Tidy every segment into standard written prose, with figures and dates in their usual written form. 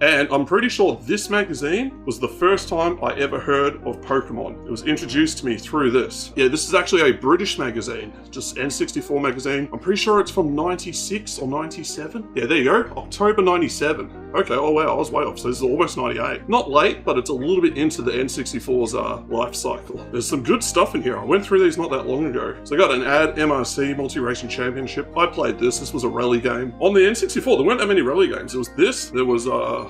And I'm pretty sure this magazine was the first time I ever heard of Pokemon. It was introduced to me through this. Yeah, this is actually a British magazine, just N64 Magazine. I'm pretty sure it's from 96 or 97. Yeah, there you go, October 97. Okay, oh wow, I was way off, so this is almost 98. Not late, but it's a little bit into the N64's life cycle. There's some good stuff in here. I went through these not that long ago. So I got an ad, MRC, Multi-Racing Championship. I played this. This was a rally game. On the N64, there weren't that many rally games. There was this, there was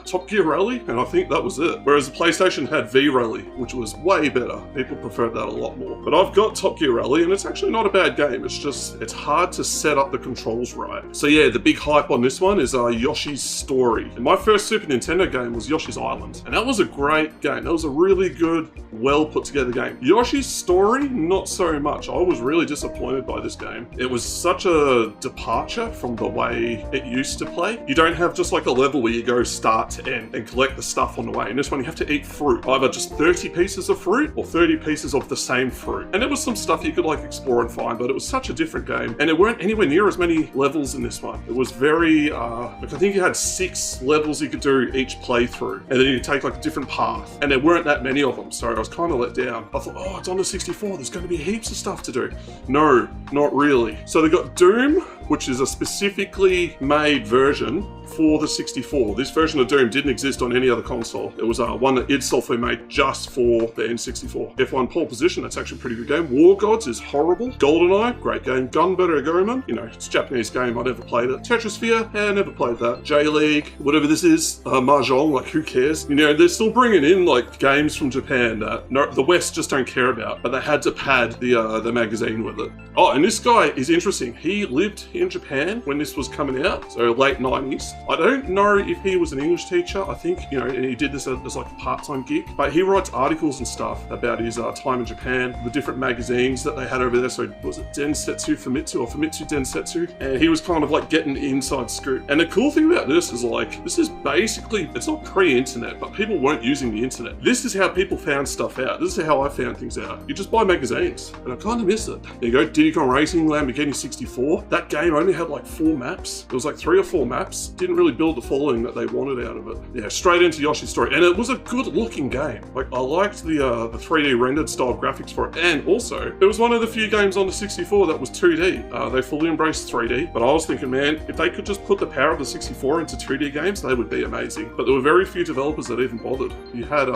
Top Gear Rally, and I think that was it. Whereas the PlayStation had V Rally, which was way better. People preferred that a lot more. But I've got Top Gear Rally, and it's actually not a bad game. It's just, it's hard to set up the controls right. So yeah, the big hype on this one is Yoshi's Story. And my first Super Nintendo game was Yoshi's Island, and that was a great game. That was a really good, well put together game. Yoshi's Story, not so much. I was really disappointed by this game. It was such a departure from the way it used to play. You don't have just like a level where you go start to end and collect the stuff on the way. In this one, you have to eat fruit. Either just 30 pieces of fruit or 30 pieces of the same fruit. And there was some stuff you could like explore and find, but it was such a different game. And there weren't anywhere near as many levels in this one. It was very, like I think you had 6 levels you could do each playthrough. And then you could take like a different path. And there weren't that many of them, so I was kind of let down. I thought, oh, it's on the 64, there's going to be heaps of stuff to do. No, not really. So they got Doom, which is a specifically made version for the 64. This version of Doom didn't exist on any other console. It was one that id Software made just for the N64. F1 Pole Position, that's actually a pretty good game. War Gods is horrible. GoldenEye, great game. Gunbutter Goemon, you know, it's a Japanese game, I never played it. Tetrisphere, yeah, I never played that. J-League, whatever this is. Mahjong, like who cares? You know, they're still bringing in like games from Japan that the West just don't care about, but they had to pad the magazine with it. Oh, and this guy is interesting. He lived in Japan when this was coming out, so late 90s. I don't know if he was an English teacher. I think, you know, and he did this as like a part-time gig, but he writes articles and stuff about his time in Japan, the different magazines that they had over there. So was it Densetsu Famitsu or Famitsu Densetsu? And he was kind of like getting the inside scoop. And the cool thing about this is like, this is basically, it's not pre-internet, but people weren't using the internet. This is how people found stuff out. This is how I found things out. You just buy magazines, and I kind of miss it. There you go, Diddy Kong Racing, Lamborghini 64. That game only had like 4 maps. It was like 3 or 4 maps. Didn't really build the following that they wanted out of it. Yeah, straight into Yoshi's Story. And it was a good looking game. Like, I liked the 3D rendered style graphics for it. And also, it was one of the few games on the 64 that was 2D. They fully embraced 3D, but I was thinking, man, if they could just put the power of the 64 into 2D games, they would be amazing. But there were very few developers that even bothered. You had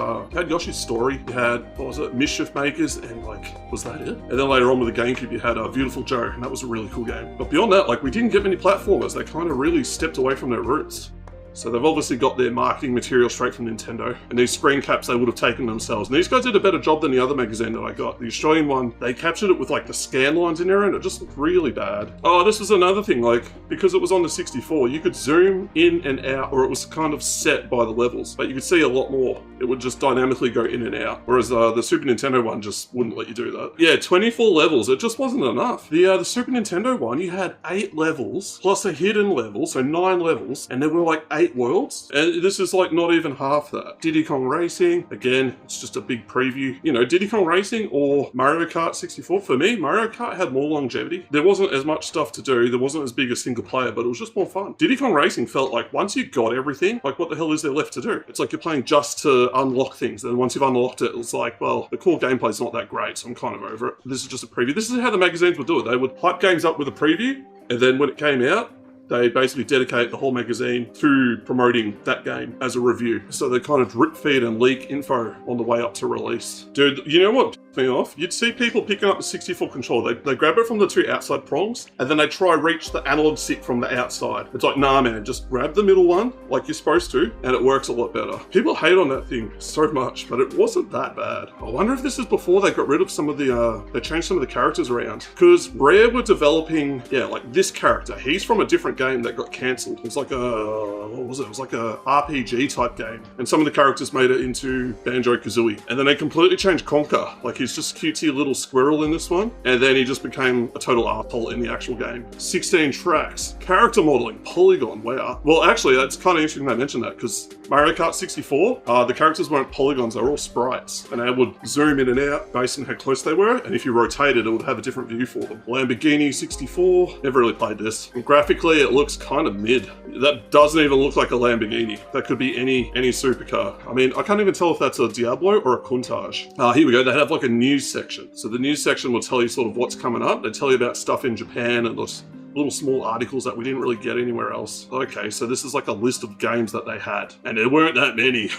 Yoshi's Story, you had, what was it, Mischief Makers, and like, was that it? And then later on with the GameCube, you had Beautiful Joe, and that was a really cool game. But beyond that, like, we didn't get many platformers. They kind of really stepped away from their roots. So they've obviously got their marketing material straight from Nintendo, and these screen caps they would have taken themselves. And these guys did a better job than the other magazine that I got. The Australian one, they captured it with like the scan lines in there, and it just looked really bad. Oh, this was another thing, like, because it was on the 64, you could zoom in and out, or it was kind of set by the levels, but you could see a lot more. It would just dynamically go in and out, whereas the Super Nintendo one just wouldn't let you do that. Yeah, 24 levels, it just wasn't enough. The Super Nintendo one, you had 8 levels, plus a hidden level, so 9 levels, and there were like 8 worlds. And this is like not even half that. Diddy Kong Racing, again, it's just a big preview. You know, Diddy Kong Racing or Mario Kart 64, for me, Mario Kart had more longevity. There wasn't as much stuff to do, there wasn't as big a single player, but it was just more fun. Diddy Kong Racing felt like once you got everything, like what the hell is there left to do? It's like you're playing just to unlock things, and once you've unlocked it, it's like, well, the core gameplay's not that great, so I'm kind of over it. This is just a preview. This is how the magazines would do it. They would hype games up with a preview, and then when it came out, they basically dedicate the whole magazine to promoting that game as a review. So they kind of drip feed and leak info on the way up to release. Dude, you know what pissed me off? You'd see people picking up the 64 controller. They grab it from the 2 outside prongs, and then they try reach the analog stick from the outside. It's like, nah man, just grab the middle one like you're supposed to, and it works a lot better. People hate on that thing so much, but it wasn't that bad. I wonder if this is before they got rid of some of the, they changed some of the characters around. Because Rare were developing, yeah, like this character. He's from a different game that got cancelled. It's like a, what was it? It was like a RPG type game. And some of the characters made it into Banjo-Kazooie. And then they completely changed Conker. Like he's just a cutesy little squirrel in this one, and then he just became a total asshole in the actual game. 16 tracks, character modeling, polygon, wow. Well, actually, that's kind of interesting they mentioned that, because Mario Kart 64, the characters weren't polygons, they were all sprites, and they would zoom in and out based on how close they were, and if you rotated, it would have a different view for them. Lamborghini 64, never really played this. And graphically, it looks kind of mid. That doesn't even look like a Lamborghini. That could be any supercar. I mean, I can't even tell if that's a Diablo or a Countach. Here we go, they have like a news section. So the news section will tell you sort of what's coming up. They tell you about stuff in Japan and those little small articles that we didn't really get anywhere else. Okay, so this is like a list of games that they had, and there weren't that many.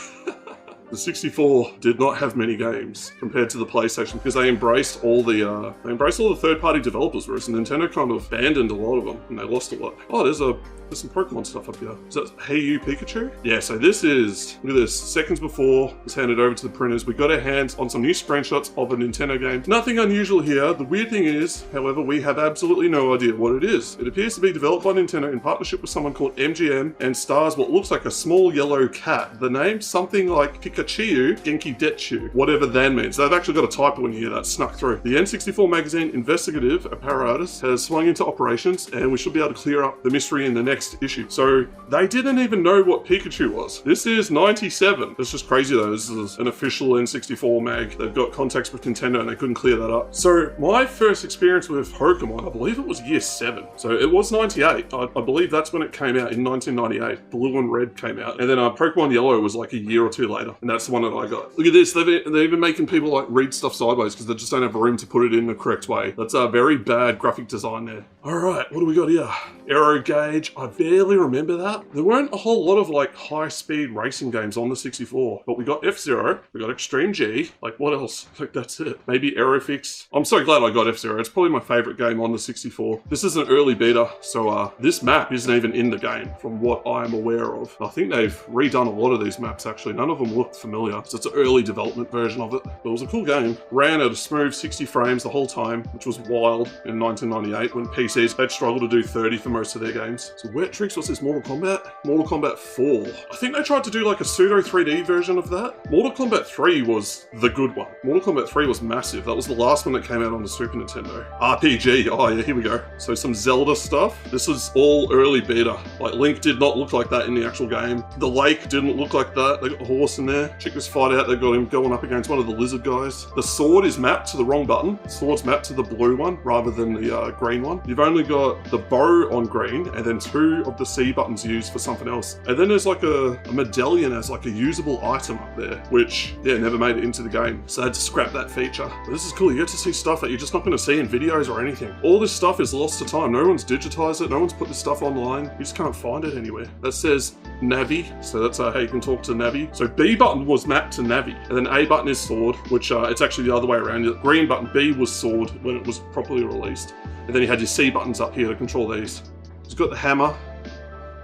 The 64 did not have many games compared to the PlayStation because they embraced all the third-party developers, whereas Nintendo kind of abandoned a lot of them and they lost a lot. Oh, there's some Pokemon stuff up here. Is that Hey You Pikachu? Yeah, so this is, look at this, seconds before it's handed over to the printers, we got our hands on some new screenshots of a Nintendo game. Nothing unusual here. The weird thing is, however, we have absolutely no idea what it is. It appears to be developed by Nintendo in partnership with someone called MGM and stars what looks like a small yellow cat. The name, something like Pikachu, Genki Detchu, whatever that means. They've actually got a typo in here that snuck through. The N64 Magazine investigative apparatus has swung into operations and we should be able to clear up the mystery in the next issue. So they didn't even know what Pikachu was. This is 97. It's just crazy though. This is an official N64 mag. They've got contacts with Nintendo and they couldn't clear that up. So my first experience with Pokemon, I believe it was year 7. So it was 98. I believe that's when it came out in 1998. Blue and Red came out. And then Pokemon Yellow was like a year or two later. And that's the one that I got. Look at this. They're even making people like read stuff sideways because they just don't have room to put it in the correct way. That's a very bad graphic design there. All right, what do we got here? Aero Gauge. I barely remember that. There weren't a whole lot of like high-speed racing games on the 64, but we got F-Zero, we got Extreme G, like what else? Like that's it. Maybe Aerofix. I'm so glad I got F-Zero. It's probably my favorite game on the 64. This is an early beta, so this map isn't even in the game from what I'm aware of. I think they've redone a lot of these maps actually. None of them looked familiar, so it's an early development version of it. But it was a cool game. Ran at a smooth 60 frames the whole time, which was wild in 1998 when PCs had struggled to do 30 for most of their games. So Wet Tricks, what's this, Mortal Kombat? Mortal Kombat 4. I think they tried to do like a pseudo 3D version of that. Mortal Kombat 3 was the good one. Mortal Kombat 3 was massive. That was the last one that came out on the Super Nintendo. RPG, oh yeah, here we go. So some Zelda stuff. This is all early beta. Like Link did not look like that in the actual game. The lake didn't look like that. They got the horse in there. Check this fight out. They got him going up against one of the lizard guys. The sword is mapped to the wrong button. The sword's mapped to the blue one rather than the green one. You've only got the bow on green and then 2 of the C buttons used for something else. And then there's like a medallion as like a usable item up there, which, yeah, never made it into the game. So I had to scrap that feature. But this is cool. You get to see stuff that you're just not going to see in videos or anything. All this stuff is lost to time. No one's digitized it. No one's put this stuff online. You just can't find it anywhere. That says Navi. So that's how you can talk to Navi. So B button was mapped to Navi. And then A button is sword, which it's actually the other way around. The green button, B, was sword when it was properly released. And then you had your C buttons up here to control these. It's got the hammer.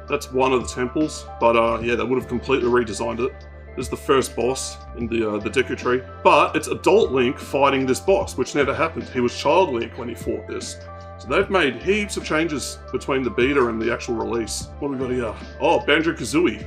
That's one of the temples, but yeah, they would have completely redesigned it. This is the first boss in the Deku Tree. But it's adult Link fighting this boss, which never happened. He was child Link when he fought this. So they've made heaps of changes between the beta and the actual release. What have we got here? Oh, Banjo-Kazooie.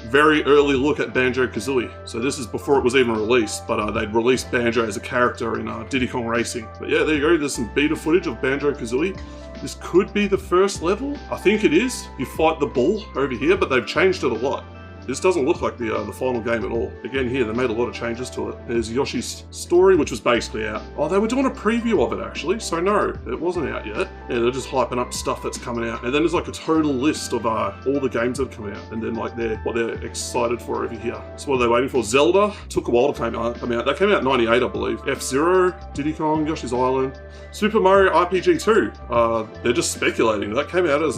Very early look at Banjo-Kazooie. So this is before it was even released, but they'd released Banjo as a character in Diddy Kong Racing. But yeah, there you go. There's some beta footage of Banjo-Kazooie. This could be the first level. I think it is. You fight the bull over here, but they've changed it a lot. This doesn't look like the final game at all. Again here, they made a lot of changes to it. There's Yoshi's Story, which was basically out. Oh, they were doing a preview of it actually, so no, it wasn't out yet. Yeah, they're just hyping up stuff that's coming out. And then there's like a total list of all the games that have come out, and then like what they're excited for over here. So what are they waiting for? Zelda took a while to come out. That came out in 98, I believe. F-Zero, Diddy Kong, Yoshi's Island, Super Mario RPG 2. They're just speculating. That came out as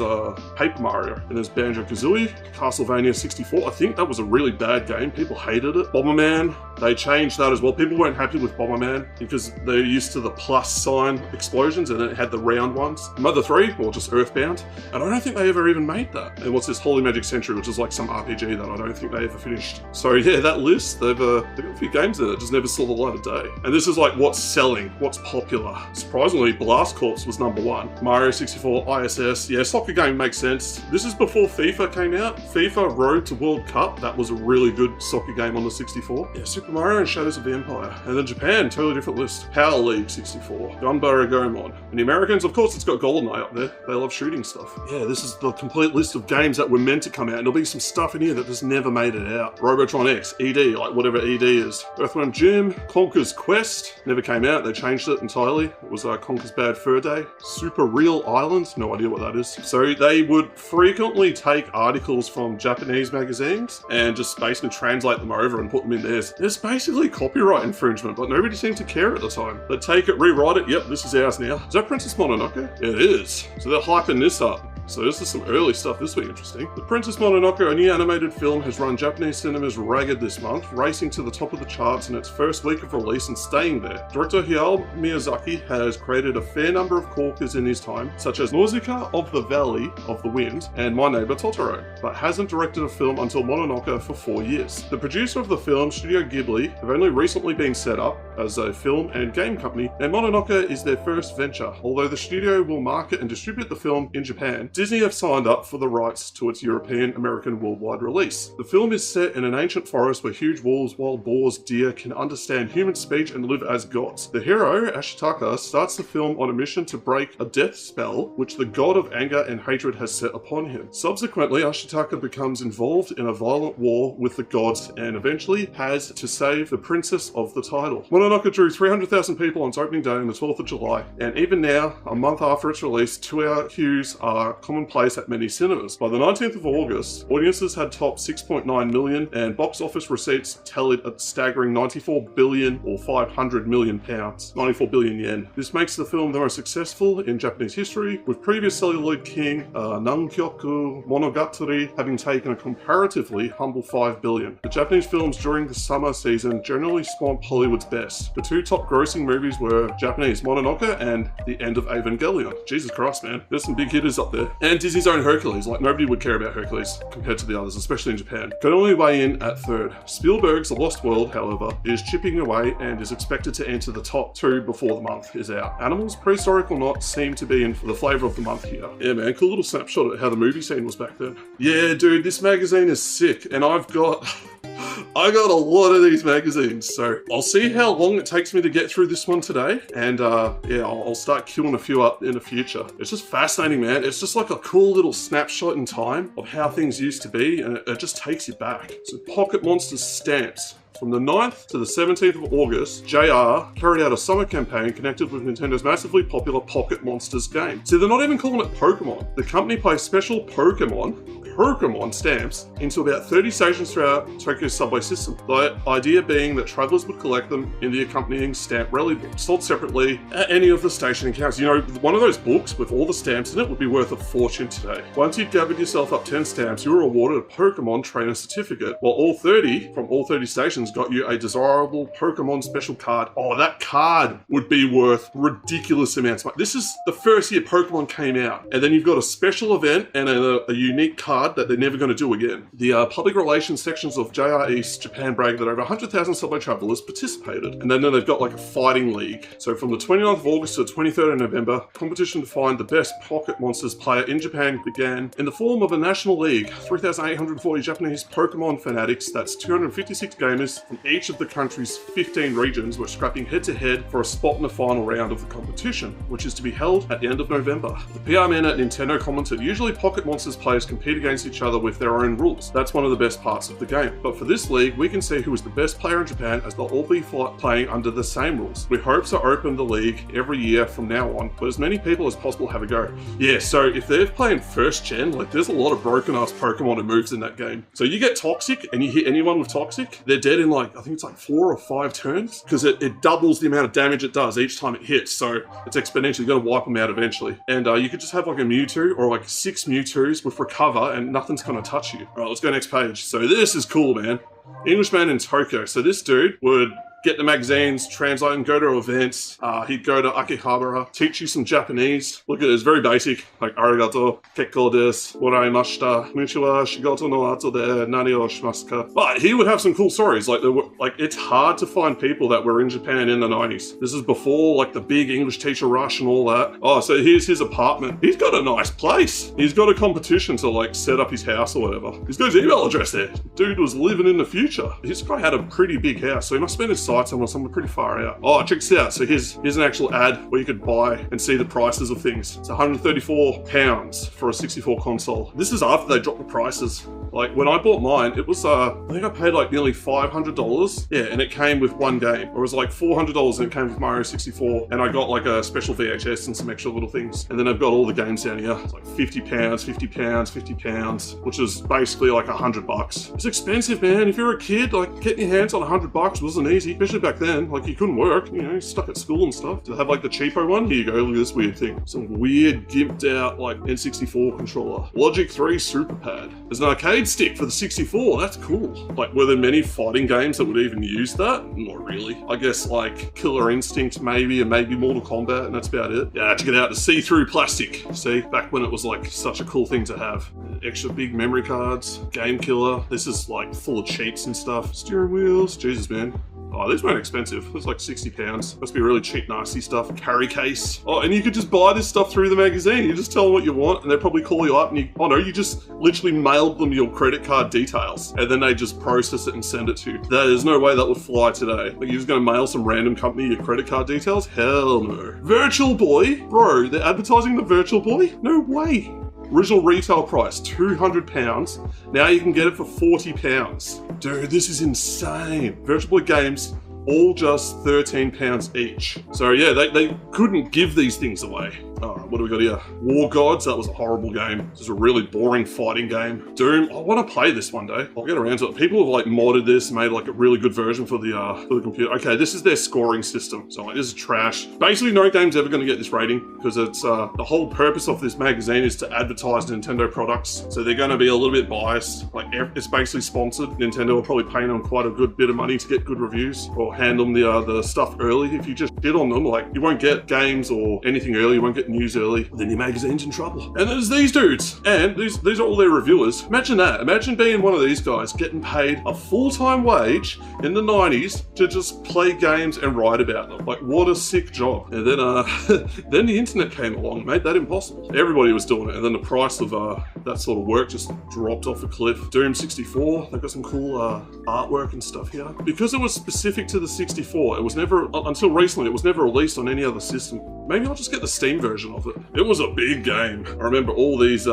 Paper Mario. And there's Banjo-Kazooie, Castlevania 64. I think that was a really bad game. People hated it. Bomberman, they changed that as well. People weren't happy with Bomberman because they're used to the plus sign explosions and then it had the round ones. Mother 3, or just Earthbound. And I don't think they ever even made that. And what's this, Holy Magic Century, which is like some RPG that I don't think they ever finished. So yeah, that list, they've got a few games there that just never saw the light of day. And this is like what's selling, what's popular. Surprisingly, Blast Corps was #1. Mario 64, ISS, yeah, soccer game makes sense. This is before FIFA came out. FIFA Road to World World Cup. That was a really good soccer game on the 64. Yeah, Super Mario and Shadows of the Empire. And then Japan, totally different list. Power League 64. Gunbow Gomon. And the Americans, of course, it's got GoldenEye up there. They love shooting stuff. Yeah, this is the complete list of games that were meant to come out. And there'll be some stuff in here that just never made it out. Robotron X, ED, like whatever ED is. Earthworm Jim, Conker's Quest. Never came out. They changed it entirely. It was Conker's Bad Fur Day. Super Real Island. No idea what that is. So they would frequently take articles from Japanese magazines and just basically translate them over and put them in theirs. There's basically copyright infringement, but nobody seemed to care at the time. They'd take it, rewrite it. Yep, this is ours now. Is that Princess Mononoke? It is. So they're hyping this up. So this is some early stuff. This will be interesting. The Princess Mononoke, a new animated film, has run Japanese cinemas ragged this month, racing to the top of the charts in its first week of release and staying there. Director Hayao Miyazaki has created a fair number of corkers in his time, such as Nausicaa of the Valley of the Wind and My Neighbor Totoro, but hasn't directed a film until Mononoke for 4 years. The producer of the film, Studio Ghibli, have only recently been set up as a film and game company, and Mononoke is their first venture. Although the studio will market and distribute the film in Japan, Disney have signed up for the rights to its European, American worldwide release. The film is set in an ancient forest where huge wolves, wild boars, deer can understand human speech and live as gods. The hero, Ashitaka, starts the film on a mission to break a death spell which the god of anger and hatred has set upon him. Subsequently, Ashitaka becomes involved in a violent war with the gods and eventually has to save the princess of the title. Mononoke drew 300,000 people on its opening day on the 12th of July, and even now, a month after its release, 2-hour queues are commonplace at many cinemas. By the 19th of August, audiences had topped 6.9 million and box office receipts tallied a staggering 94 billion or 500 million pounds, 94 billion yen. This makes the film the most successful in Japanese history, with previous celluloid king Nankyoku Monogatari having taken a comparatively humble 5 billion. The Japanese films during the summer season generally spawned Hollywood's best. The two top grossing movies were Japanese Mononoke and The End of Evangelion. Jesus Christ, man. There's some big hitters up there. And Disney's own Hercules. Like, nobody would care about Hercules compared to the others, especially in Japan. Could only weigh in at third. Spielberg's The Lost World, however, is chipping away and is expected to enter the top 2 before the month is out. Animals, prehistoric or not, seem to be in for the flavour of the month here. Yeah, man, cool little snapshot of how the movie scene was back then. Yeah, dude, this magazine is sick, and I got a lot of these magazines, so I'll see how long it takes me to get through this one today, and yeah, I'll start queuing a few up in the future. It's just fascinating, man. It's just like a cool little snapshot in time of how things used to be, and it just takes you back. So Pocket Monsters stamps. From the 9th to the 17th of August, JR carried out a summer campaign connected with Nintendo's massively popular Pocket Monsters game. See, they're not even calling it Pokemon. The company placed special Pokemon stamps into about 30 stations throughout Tokyo's subway system. The idea being that travelers would collect them in the accompanying stamp rally book, sold separately at any of the station accounts. You know, one of those books with all the stamps in it would be worth a fortune today. Once you'd gathered yourself up 10 stamps, you were awarded a Pokemon trainer certificate, while all 30 from all 30 stations got you a desirable Pokemon special card. Oh, that card would be worth ridiculous amounts of money. This is the first year Pokemon came out, and then you've got a special event and a unique card that they're never going to do again. The public relations sections of JR East Japan brag that over 100,000 subway travelers participated, and then they've got like a fighting league. So from the 29th of August to the 23rd of November, competition to find the best Pocket Monsters player in Japan began in the form of a national league. 3,840 Japanese Pokemon fanatics, that's 256 gamers from each of the country's 15 regions, were scrapping head-to-head for a spot in the final round of the competition, which is to be held at the end of November. The PR man at Nintendo commented, usually Pocket Monsters players compete against each other with their own rules. That's one of the best parts of the game. But for this league, we can see who is the best player in Japan, as they'll all be playing under the same rules. We hope to open the league every year from now on, but as many people as possible have a go. Yeah, so if they're playing first gen, like there's a lot of broken ass Pokemon and moves in that game. So you get Toxic and you hit anyone with Toxic, they're dead in like, I think it's like 4 or 5 turns, because it doubles the amount of damage it does each time it hits. So it's exponentially going to wipe them out eventually. And you could just have like a Mewtwo or like 6 Mewtwo's with Recover and nothing's going to touch you. All right, let's go next page. So this is cool, man. Englishman in Tokyo. So this dude would get the magazines, translate them, go to events. He'd go to Akihabara, teach you some Japanese. Look at it, it's very basic, like arigato, kekko desu, waraimashita, konnichiwa, shigoto no ato de nani o shimasu ka. But he would have some cool stories. Like it's hard to find people that were in Japan in the 90s. This is before like the big English teacher rush and all that. Oh, so here's his apartment. He's got a nice place. He's got a competition to like set up his house or whatever. He's got his email address there. Dude was living in the future. This guy had a pretty big house, so he must have been in sight somewhere pretty far out. Oh, check this out. So here's an actual ad where you could buy and see the prices of things. It's £134 for a 64 console. This is after they dropped the prices. Like when I bought mine, it was I think I paid like nearly $500. Yeah, and it came with one game. Or it was like $400 and it came with Mario 64. And I got like a special VHS and some extra little things. And then I've got all the games down here. It's like £50, £50, £50, which is basically like $100. It's expensive, man. If you're a kid, like getting your hands on $100 wasn't easy, especially back then. Like you couldn't work, you know, stuck at school and stuff. To have like the cheapo one, here you go, look at this weird thing. Some weird gimped out like N64 controller. Logic 3 Super Pad. There's an arcade stick for the 64, that's cool. Like were there many fighting games that would even use that? Not really. I guess like Killer Instinct maybe, and maybe Mortal Kombat, and that's about it. Yeah, check it out, the see-through plastic. See, back when it was like such a cool thing to have. Extra big memory cards, Game Killer. This is like full of cheats and stuff. Steering wheels, Jesus man. Oh, these weren't expensive. It was like £60. Must be really cheap, nasty stuff. Carry case. Oh, and you could just buy this stuff through the magazine. You just tell them what you want, and they probably call you up, and you just literally mailed them your credit card details, and then they just process it and send it to you. There's no way that would fly today. Like, you're just gonna mail some random company your credit card details? Hell no. Virtual Boy? Bro, they're advertising the Virtual Boy? No way. Original retail price, £200. Now you can get it for £40. Dude, this is insane. Virtual Boy games, all just £13 each. So yeah, they couldn't give these things away. What do we got here? War Gods, that was a horrible game. This is a really boring fighting game. Doom, I want to play this one day. I'll get around to it. People have like modded this, made like a really good version for the computer. Okay, this is their scoring system. So like, this is trash. Basically, no game's ever going to get this rating because it's the whole purpose of this magazine is to advertise Nintendo products. So they're going to be a little bit biased. Like it's basically sponsored. Nintendo will probably pay them quite a good bit of money to get good reviews or hand them the stuff early. If you just shit on them, like you won't get games or anything early, you won't get news early, then your magazine's in trouble. And there's these dudes, and these are all their reviewers. Imagine that. Imagine being one of these guys getting paid a full-time wage in the 90s to just play games and write about them. Like, what a sick job. And then then the internet came along, made that impossible. Everybody was doing it, and then the price of that sort of work just dropped off a cliff. Doom 64, they've got some cool artwork and stuff here. Because it was specific to the 64, it was never, until recently, it was never released on any other system. Maybe I'll just get the Steam version of it. It was a big game. I remember all these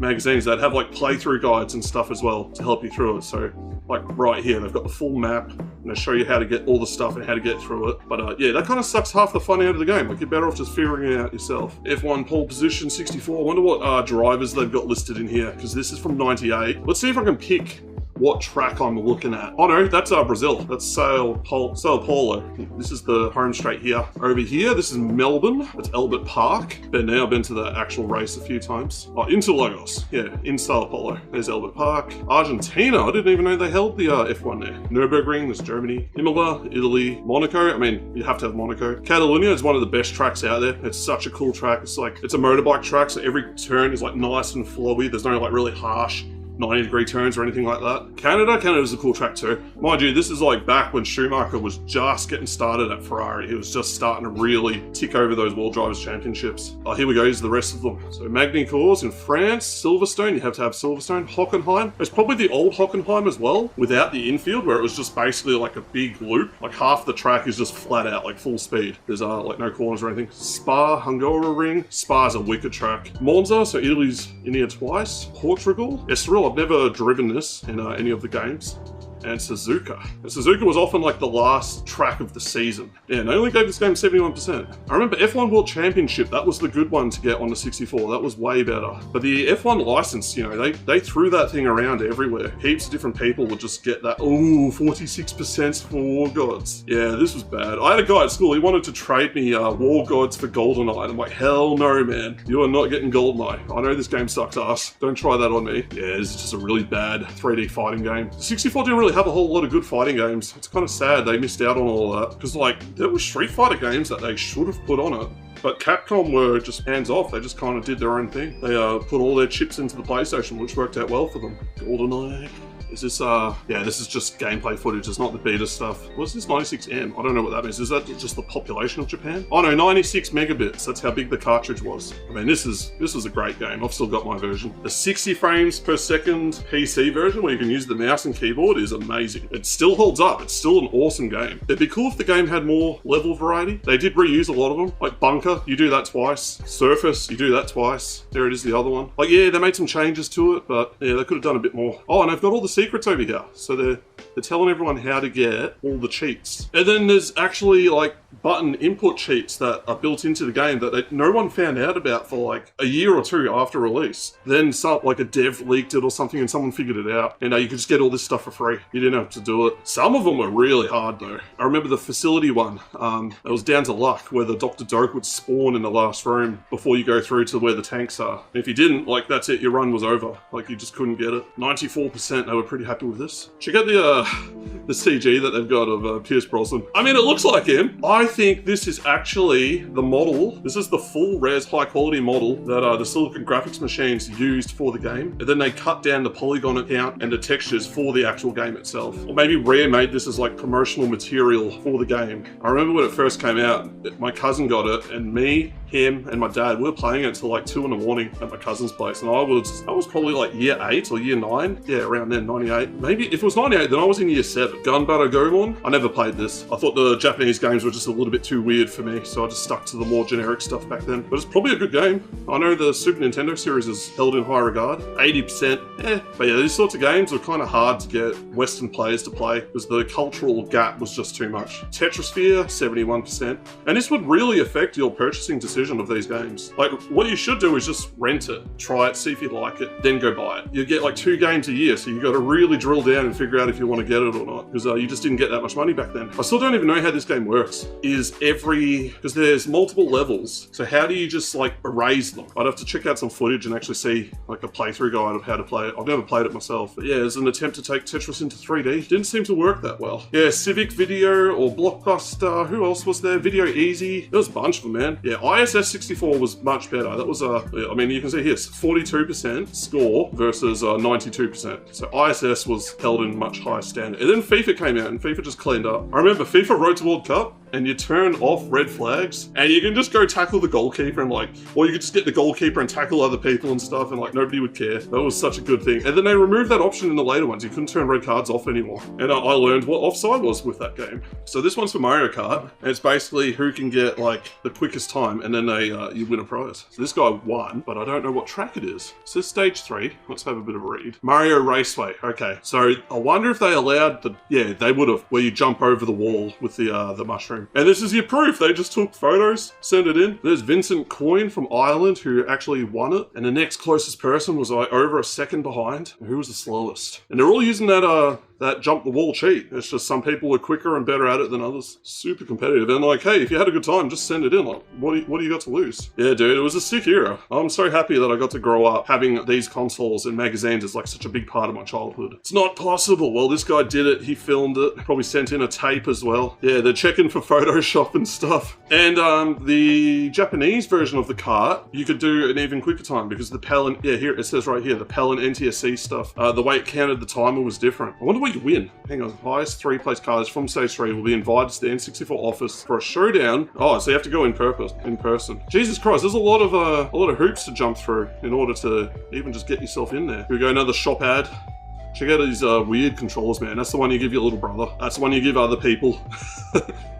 magazines that have like playthrough guides and stuff as well to help you through it. So like right here, they've got the full map and they show you how to get all the stuff and how to get through it. But yeah, that kind of sucks half the fun out of the game. Like you're better off just figuring it out yourself. F1 pole position 64. I wonder what drivers they've got listed in here because this is from 98. Let's see if I can pick what track I'm looking at. Oh no, that's Brazil. That's Sao Paulo. This is the home straight here. Over here, this is Melbourne. That's Albert Park. But now I've been to the actual race a few times. Oh, Interlagos. Yeah, in Sao Paulo. There's Albert Park. Argentina. I didn't even know they held the F1 there. Nürburgring, there's Germany. Imola, Italy. Monaco. I mean, you have to have Monaco. Catalunya is one of the best tracks out there. It's such a cool track. It's like, it's a motorbike track, so every turn is like nice and flowy. There's no like really harsh 90-degree turns or anything like that. Canada's a cool track too. Mind you, this is like back when Schumacher was just getting started at Ferrari. He was just starting to really tick over those World Drivers' Championships. Oh, here we go, here's the rest of them. So Magny-Cours in France, Silverstone, you have to have Silverstone. Hockenheim, there's probably the old Hockenheim as well, without the infield, where it was just basically like a big loop. Like half the track is just flat out, like full speed. There's like no corners or anything. Spa, Hungaroring. Spa's a wicked track. Monza, so Italy's in here twice. Portugal, Estoril, I've never driven this in any of the games. And Suzuka. And Suzuka was often like the last track of the season. Yeah, and they only gave this game 71%. I remember F1 World Championship, that was the good one to get on the 64. That was way better. But the F1 license, you know, they threw that thing around everywhere. Heaps of different people would just get that, oh, 46% for War Gods. Yeah, this was bad. I had a guy at school, he wanted to trade me War Gods for GoldenEye. I'm like, hell no, man. You are not getting GoldenEye. I know this game sucks ass. Don't try that on me. Yeah, this is just a really bad 3D fighting game. The 64 didn't really really have a whole lot of good fighting games. It's kind of sad they missed out on all that, because like there were Street Fighter games that they should have put on it. But Capcom were just hands off. They just kind of did their own thing. They put all their chips into the PlayStation, which worked out well for them. GoldenEye. Is this, yeah, this is just gameplay footage. It's not the beta stuff. What's this 96M? I don't know what that means. Is that just the population of Japan? Oh no, 96 megabits. That's how big the cartridge was. I mean, this is a great game. I've still got my version. The 60 frames per second PC version, where you can use the mouse and keyboard, is amazing. It still holds up. It's still an awesome game. It'd be cool if the game had more level variety. They did reuse a lot of them. Like Bunker, you do that twice. Surface, you do that twice. There it is, the other one. Like, yeah, they made some changes to it, but yeah, they could have done a bit more. Oh, and they've got all the secrets over here. So they're telling everyone how to get all the cheats. And then there's actually like button input cheats that are built into the game that no one found out about for like a year or two after release. Then like a dev leaked it or something and someone figured it out. And you could just get all this stuff for free. You didn't have to do it. Some of them were really hard though. I remember the facility one. It was down to luck, where the Dr. Doke would spawn in the last room before you go through to where the tanks are. And if you didn't, like that's it, your run was over. Like you just couldn't get it. 94%, they were pretty happy with this. Check out the CG that they've got of Pierce Brosnan. I mean, it looks like him. I think this is actually the model. This is the full res high quality model that the Silicon Graphics machines used for the game. And then they cut down the polygon count and the textures for the actual game itself. Or maybe Rare made this as like promotional material for the game. I remember when it first came out, my cousin got it, and me, him, and my dad, we were playing it till like 2 in the morning at my cousin's place. And I was probably like year 8 or year 9. Yeah, around then, 98. Maybe if it was 98, then I was in year 7. Gunbutter Gomon. I never played this. I thought the Japanese games were just a little bit too weird for me, so I just stuck to the more generic stuff back then. But it's probably a good game. I know the Super Nintendo series is held in high regard. 80%, but yeah, these sorts of games are kind of hard to get Western players to play because the cultural gap was just too much. Tetrasphere, 71%. And this would really affect your purchasing decision of these games. Like, what you should do is just rent it, try it, see if you like it, then go buy it. You get like 2 games a year, so you got to really drill down and figure out if you want to get it or not, because you just didn't get that much money back then. I still don't even know how this game works. Because there's multiple levels, so how do you just like erase them? I'd have to check out some footage and actually see like a playthrough guide of how to play it. I've never played it myself, but yeah, as an attempt to take Tetris into 3D, didn't seem to work that well. Yeah, Civic Video or Blockbuster, who else was there? Video Easy, there was a bunch of them, man. Yeah, ISS 64 was much better. That was I mean, you can see here, 42% score versus 92%. So ISS was held in much higher standard. And then FIFA came out and FIFA just cleaned up. I remember FIFA Road to World Cup, and you turn off red flags and you can just go tackle the goalkeeper and like, or you could just get the goalkeeper and tackle other people and stuff, and like nobody would care. That was such a good thing. And then they removed that option in the later ones. You couldn't turn red cards off anymore. And I learned what offside was with that game. So this one's for Mario Kart, and it's basically who can get like the quickest time, and then you win a prize. So this guy won, but I don't know what track it is. So stage 3, let's have a bit of a read. Mario Raceway, okay. So I wonder if they allowed yeah, they would have, where you jump over the wall with the mushroom. And this is your proof. They just took photos, sent it in. There's Vincent Coyne from Ireland who actually won it. And the next closest person was like over a second behind. Who was the slowest? And they're all using that jump the wall cheat. It's just some people are quicker and better at it than others. Super competitive. And like, hey, if you had a good time, just send it in. Like, what do you got to lose? Yeah, dude, it was a sick era. I'm so happy that I got to grow up having these consoles and magazines as like such a big part of my childhood. It's not possible. Well, this guy did it. He filmed it. Probably sent in a tape as well. Yeah, they're checking for Photoshop and stuff. And the Japanese version of the kart, you could do an even quicker time because the PAL and, yeah, here it says right here, the PAL and NTSC stuff, the way it counted the timer was different. I wonder what you win. Hang on, highest 3-place cars from stage 3 will be invited to the N64 office for a showdown. Oh, so you have to go in person. Jesus Christ, there's a lot of hoops to jump through in order to even just get yourself in there. Here we go, another shop ad. Check out these weird controllers, man. That's the one you give your little brother. That's the one you give other people.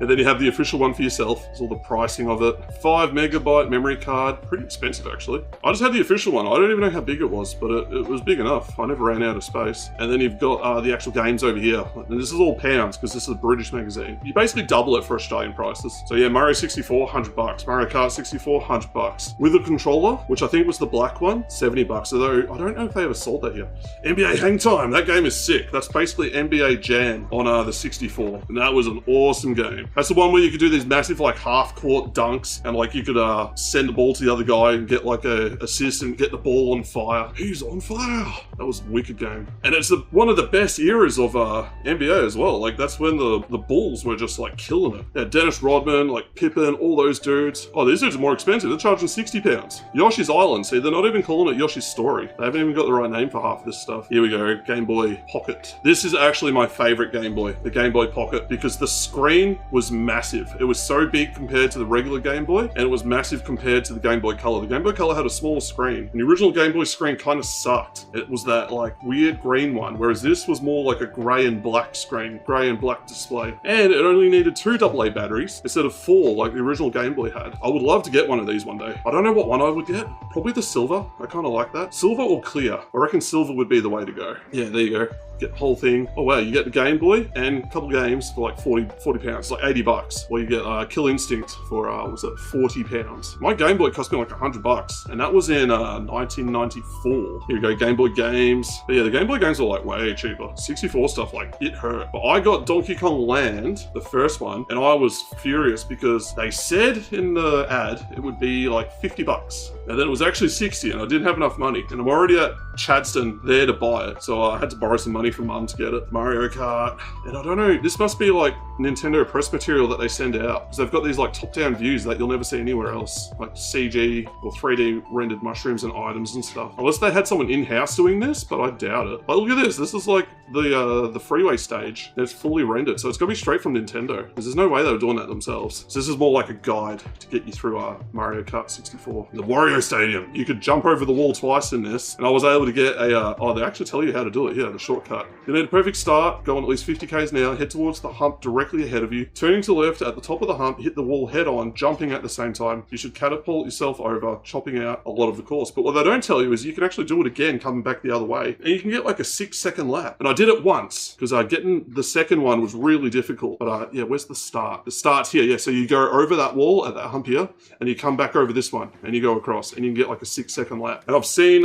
And then you have the official one for yourself. There's all the pricing of it. 5 megabyte memory card. Pretty expensive, actually. I just had the official one. I don't even know how big it was, but it was big enough. I never ran out of space. And then you've got the actual games over here. And this is all pounds, because this is a British magazine. You basically double it for Australian prices. So yeah, Mario 64, $100. Mario Kart 64, $100. With a controller, which I think was the black one, $70. Although, I don't know if they ever sold that here. NBA Hang Time. time. That game is sick. That's basically NBA Jam on the 64. And that was an awesome game. That's the one where you could do these massive like half-court dunks and like you could send the ball to the other guy and get like a assist and get the ball on fire. He's on fire. That was a wicked game. And it's one of the best eras of NBA as well. Like that's when the Bulls were just like killing it. Yeah, Dennis Rodman, like Pippen, all those dudes. Oh, these dudes are more expensive. They're charging £60. Yoshi's Island. See, they're not even calling it Yoshi's Story. They haven't even got the right name for half of this stuff. Here we go, Game Boy Pocket. This is actually my favorite Game Boy, the Game Boy Pocket, because the screen was massive. It was so big compared to the regular Game Boy, and it was massive compared to the Game Boy Color. The Game Boy Color had a smaller screen. And the original Game Boy screen kind of sucked. It was that like weird green one, whereas this was more like a gray and black screen, gray and black display. And it only needed 2 AA batteries instead of 4 like the original Game Boy had. I would love to get one of these one day. I don't know what one I would get. Probably the silver. I kind of like that. Silver or clear. I reckon silver would be the way to go. Yeah, there you go. Get the whole thing. Oh wow, you get the Game Boy and a couple games for like 40 pounds, like 80 bucks. Or you get Kill Instinct for, was it 40 pounds? My Game Boy cost me like 100 bucks, and that was in 1994. Here we go, Game Boy games. But yeah, the Game Boy games were like way cheaper. 64 stuff, like it hurt. But I got Donkey Kong Land, the first one, and I was furious because they said in the ad it would be like 50 bucks. And then it was actually 60 and I didn't have enough money. And I'm already at Chadstone there to buy it. So I had to borrow some money from mum to get it. Mario Kart. And I don't know, this must be like Nintendo press material that they send out. Because they've got these like top-down views that you'll never see anywhere else. Like CG or 3D rendered mushrooms and items and stuff. Unless they had someone in-house doing this, but I doubt it. Like, look at this. This is like the freeway stage. And it's fully rendered. So it's got to be straight from Nintendo. Because there's no way they were doing that themselves. So this is more like a guide to get you through Mario Kart 64. The Wario Stadium. You could jump over the wall twice in this. And I was able to get a, oh, they actually tell you how to do it. Yeah, the shortcut. You need a perfect start, go on at least 50 k's an hour, head towards the hump directly ahead of you. Turning to the left at the top of the hump, hit the wall head on, jumping at the same time. You should catapult yourself over, chopping out a lot of the course. But what they don't tell you is you can actually do it again, coming back the other way. And you can get like a 6-second lap. And I did it once, because getting the second one was really difficult. But yeah, where's the start? The start's here, yeah. So you go over that wall at that hump here, and you come back over this one, and you go across, and you can get like a 6-second lap. And I've seen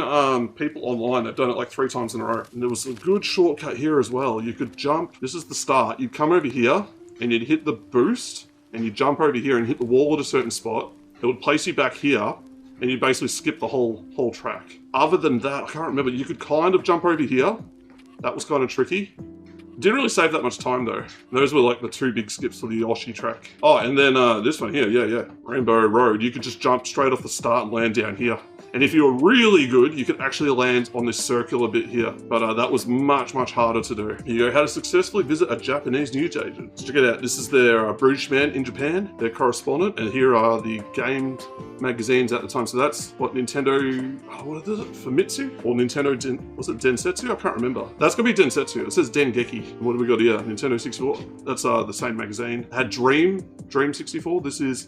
people online that've done it like 3 times in a row. And there was a good shortcut here as well. You could jump, this is the start, you'd come over here, and you'd hit the boost, and you'd jump over here and hit the wall at a certain spot. It would place you back here, and you'd basically skip the whole track. Other than that, I can't remember, you could kind of jump over here. That was kind of tricky. Didn't really save that much time though. Those were like the 2 big skips for the Yoshi track. Oh, and then this one here, yeah. Rainbow Road. You could just jump straight off the start and land down here. And if you were really good, you could actually land on this circular bit here. But that was much, much harder to do. Here you go, how to successfully visit a Japanese news agent. Check it out, this is their British man in Japan, their correspondent. And here are the game magazines at the time. So that's what Nintendo, what is it, Famitsu? Or Nintendo, was it Densetsu? I can't remember. That's gonna be Densetsu. It says Dengeki. What do we got here? Nintendo 64. That's the same magazine. It had Dream 64. This is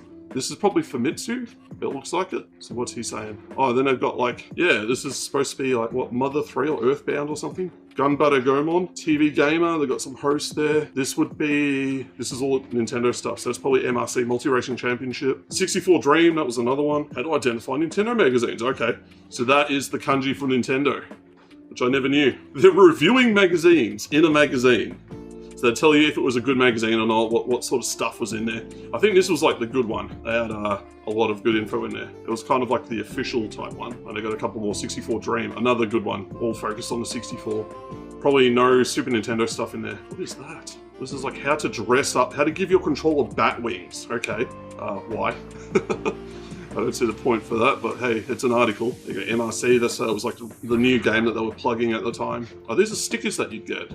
probably Famitsu. It looks like it. So what's he saying? Oh, then they've got like, yeah, this is supposed to be like, what, Mother 3 or Earthbound or something? Gunbutter Gomon, TV Gamer, they've got some hosts there. This is all Nintendo stuff, so it's probably MRC, Multi-Racing Championship. 64 Dream, that was another one. How to identify Nintendo magazines, okay. So that is the kanji for Nintendo, which I never knew. They're reviewing magazines in a magazine. So they tell you if it was a good magazine or not, what sort of stuff was in there. I think this was like the good one. They had a lot of good info in there. It was kind of like the official type one. And they got a couple more. 64 Dream, another good one, all focused on the 64. Probably no Super Nintendo stuff in there. What is that? This is like how to dress up, how to give your controller bat wings. Okay, why? I don't see the point for that, but hey, it's an article. You got MRC, that's it was like the new game that they were plugging at the time. Oh, these are stickers that you'd get.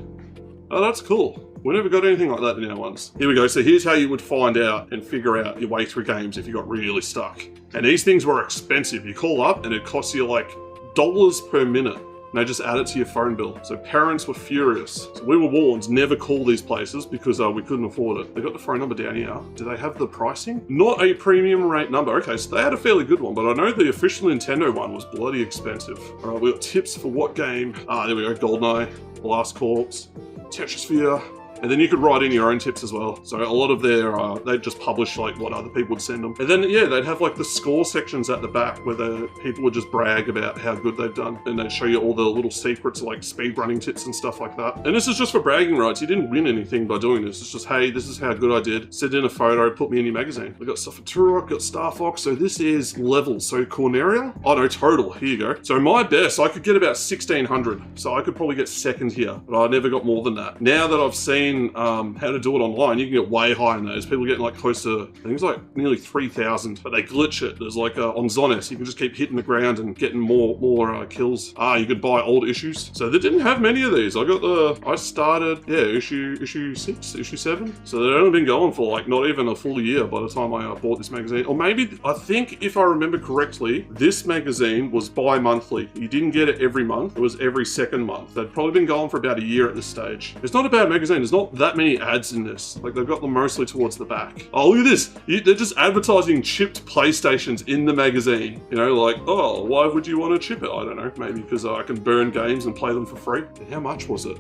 Oh, that's cool. We never got anything like that in our ones. Here we go. So here's how you would find out and figure out your way through games if you got really stuck. And these things were expensive. You call up and it costs you like dollars per minute. And they just add it to your phone bill. So parents were furious. So we were warned, never call these places because we couldn't afford it. They got the phone number down here. Do they have the pricing? Not a premium rate number. Okay, so they had a fairly good one, but I know the official Nintendo one was bloody expensive. All right, we got tips for what game. There we go, GoldenEye, Blast Corps, Tetrisphere, And then you could write in your own tips as well. So a lot of their, they'd just publish like what other people would send them. And then, yeah, they'd have like the score sections at the back where the people would just brag about how good they've done. And they'd show you all the little secrets like speed running tips and stuff like that. And this is just for bragging rights. You didn't win anything by doing this. It's just, hey, this is how good I did. Send in a photo, put me in your magazine. We got stuff for Turok, got Star Fox. So this is level. So Corneria, oh no, total. Here you go. So my best, I could get about 1600. So I could probably get second here, but I never got more than that. Now that I've seen how to do it online, you can get way higher than those. People are getting like close to, I think it's like nearly 3,000, but they glitch it. There's like on Zonis, you can just keep hitting the ground and getting more kills. You could buy old issues. So they didn't have many of these. I started, yeah, issue 6, issue 7. So they'd only been going for like not even a full year by the time I bought this magazine. Or maybe, I think if I remember correctly, this magazine was bi-monthly. You didn't get it every month. It was every second month. They'd probably been going for about a year at this stage. It's not a bad magazine. There's not that many ads in this. Like they've got them mostly towards the back. Oh, look at this. They're just advertising chipped PlayStations in the magazine. You know, like, oh, why would you want to chip it? I don't know. Maybe because I can burn games and play them for free. And how much was it?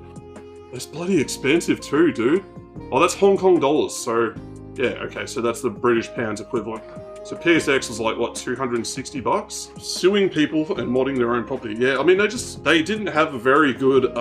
It's bloody expensive too, dude. Oh, that's Hong Kong dollars. So, yeah, okay. So that's the British pounds equivalent. So PSX was like, what, 260 bucks? Suing people and modding their own property. Yeah, I mean, they didn't have a very good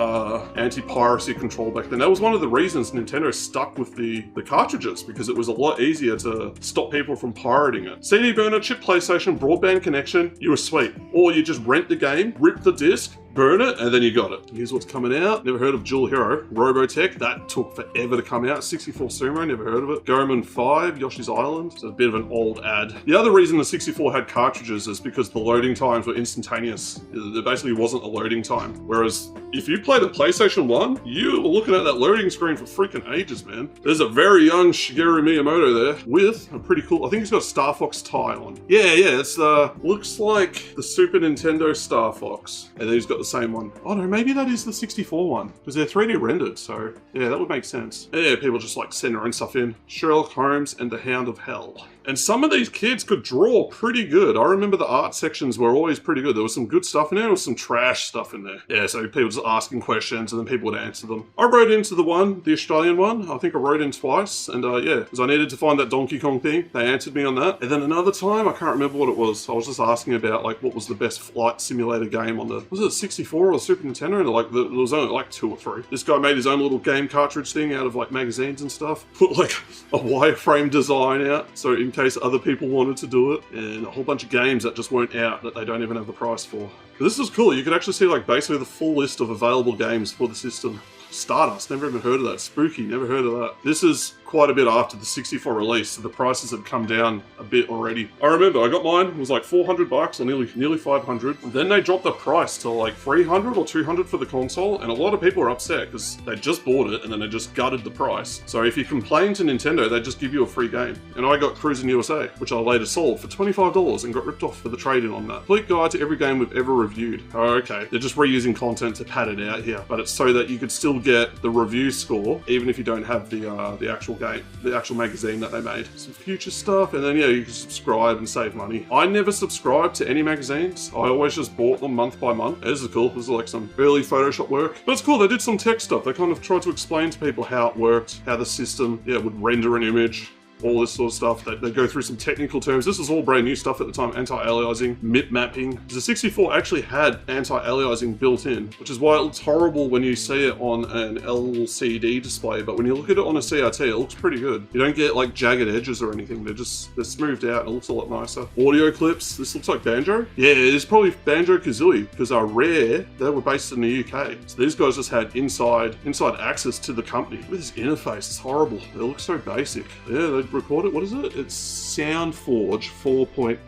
anti-piracy control back then. That was one of the reasons Nintendo stuck with the cartridges, because it was a lot easier to stop people from pirating it. CD burner, chip PlayStation, broadband connection, you were sweet. Or you just rent the game, rip the disc, burn it, and then you got it. Here's what's coming out. Never heard of Jewel Hero. Robotech, that took forever to come out. 64 Sumo, never heard of it. Goemon 5, Yoshi's Island. It's a bit of an old ad. The other reason the 64 had cartridges is because the loading times were instantaneous. There basically wasn't a loading time. Whereas if you played a PlayStation 1, you were looking at that loading screen for freaking ages, man. There's a very young Shigeru Miyamoto there with a pretty cool, I think he's got a Star Fox tie on. Yeah, it's looks like the Super Nintendo Star Fox. And then he's got the same one. Oh no, maybe that is the 64 one, because they're 3D rendered, so yeah, that would make sense. Yeah, people just like send their own stuff in. Sherlock Holmes and the Hound of Hell. And some of these kids could draw pretty good. I remember the art sections were always pretty good. There was some good stuff in there, there was some trash stuff in there. Yeah, so people just asking questions and then people would answer them. I wrote into the Australian one. I think I wrote in twice, and yeah, because I needed to find that Donkey Kong thing. They answered me on that. And then another time, I can't remember what it was. I was just asking about like what was the best flight simulator game on the, was it 64 or Super Nintendo? And like there was only like 2 or 3. This guy made his own little game cartridge thing out of like magazines and stuff. Put like a wireframe design out, so in case other people wanted to do it, and a whole bunch of games that just weren't out that they don't even have the price for. But this is cool. You could actually see like basically the full list of available games for the system. Stardust, never even heard of that. Spooky, never heard of that. This is quite a bit after the 64 release, so the prices have come down a bit already. I remember I got mine, it was like 400 bucks or nearly 500. Then they dropped the price to like 300 or 200 for the console, and a lot of people are upset because they just bought it and then they just gutted the price. So if you complain to Nintendo, they just give you a free game. And I got Cruis'n USA, which I later sold for $25 and got ripped off for the trade-in on that. Complete guide to every game we've ever reviewed. Oh, okay. They're just reusing content to pad it out here, but it's so that you could still get the review score, even if you don't have the actual game, the actual magazine that they made. Some future stuff, and then yeah, you can subscribe and save money. I never subscribed to any magazines. I always just bought them month by month. This is cool. This is like some early Photoshop work. But it's cool, they did some tech stuff. They kind of tried to explain to people how it worked, how the system, yeah, would render an image, all this sort of stuff. They go through some technical terms. This is all brand new stuff at the time. Anti-aliasing, MIP mapping. The 64 actually had anti-aliasing built in, which is why it looks horrible when you see it on an LCD display. But when you look at it on a CRT, it looks pretty good. You don't get like jagged edges or anything. They're smoothed out and it looks a lot nicer. Audio clips. This looks like Banjo. Yeah, it's probably Banjo-Kazooie, because Rare, they were based in the UK. So these guys just had inside access to the company. Look at this interface. It's horrible. It looks so basic. Yeah, they record it. What is it? It's SoundForge 4.8.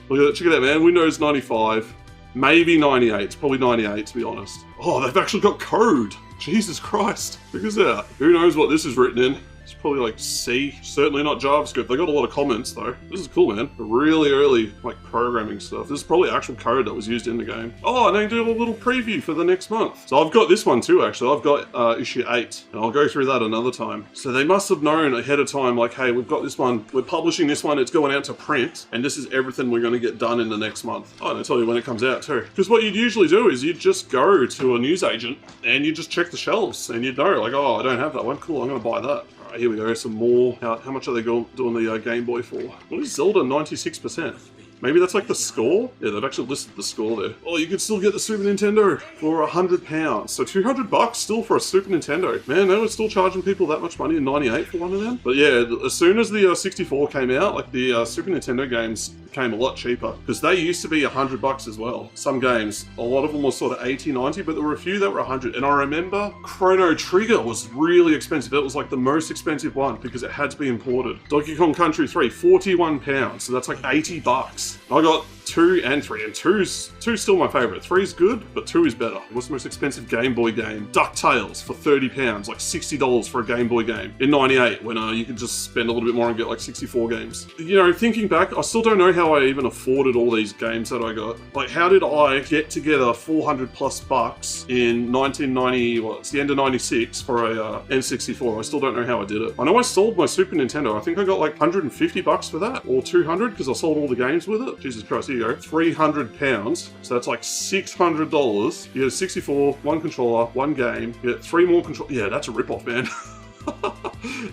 Look at that. Check it out, man. Windows 95, maybe 98. It's probably 98 to be honest. Oh, they've actually got code. Jesus Christ. Look at that. Who knows what this is written in? It's probably like C, certainly not JavaScript. They got a lot of comments though. This is cool, man. Really early like programming stuff. This is probably actual code that was used in the game. Oh, and they do a little preview for the next month. So I've got this one too, actually. I've got issue 8, and I'll go through that another time. So they must have known ahead of time, like, hey, we've got this one, we're publishing this one, it's going out to print, and this is everything we're going to get done in the next month. Oh, and I tell you when it comes out too. Because what you'd usually do is you'd just go to a newsagent and you just check the shelves, and you'd know, like, oh, I don't have that one. Cool, I'm going to buy that. All right, here we go. Some more. How much are they doing the Game Boy for? What is Zelda 96%? Maybe that's like the score? Yeah, they've actually listed the score there. Oh, you could still get the Super Nintendo for £100. So $200 still for a Super Nintendo. Man, they were still charging people that much money in '98 for one of them. But yeah, as soon as the 64 came out, like the Super Nintendo games became a lot cheaper, because they used to be $100 as well. Some games, a lot of them were sort of 80, 90, but there were a few that were 100. And I remember Chrono Trigger was really expensive. It was like the most expensive one because it had to be imported. Donkey Kong Country 3, £41. So that's like $80. I got 2 and 3, and 2's still my favourite. 3's good, but 2 is better. What's the most expensive Game Boy game? DuckTales for £30, like $60 for a Game Boy game in '98, when you could just spend a little bit more and get like 64 games. You know, thinking back, I still don't know how I even afforded all these games that I got. Like, how did I get together $400+ in 1990, well, it's the end of '96 for a N64? I still don't know how I did it. I know I sold my Super Nintendo. I think I got like $150 for that, or $200, because I sold all the games with it. Jesus Christ, here you go. £300. So that's like $600. You get a 64, 1 controller, 1 game. You get 3 more controllers. Yeah, that's a ripoff, man.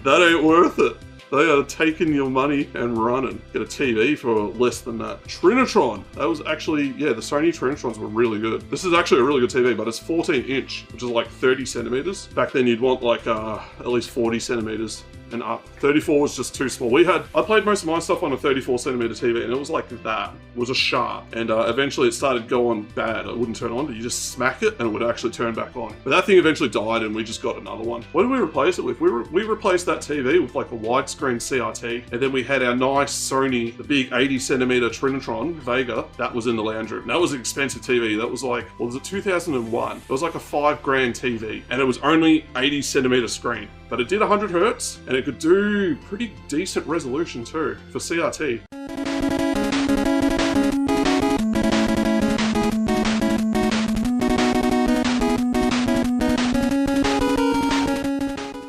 That ain't worth it. They are taking your money and running. Get a TV for less than that. Trinitron. That was actually, yeah, the Sony Trinitrons were really good. This is actually a really good TV, but it's 14-inch, which is like 30 centimeters. Back then you'd want like at least 40 centimeters and up. 34 was just too small. I played most of my stuff on a 34 centimeter TV, and it was like that. It was a sharp, and eventually it started going bad. It wouldn't turn on, but you just smack it and it would actually turn back on. But that thing eventually died, and we just got another one. What did we replace it with? We replaced that TV with like a widescreen CRT, and then we had our nice Sony, the big 80 centimeter Trinitron Vega. That was in the lounge room. That was an expensive TV. That was like, what was it, 2001? It was like a $5 grand TV, and it was only 80 centimeter screen. But it did 100 hertz, and it could do pretty decent resolution too for CRT.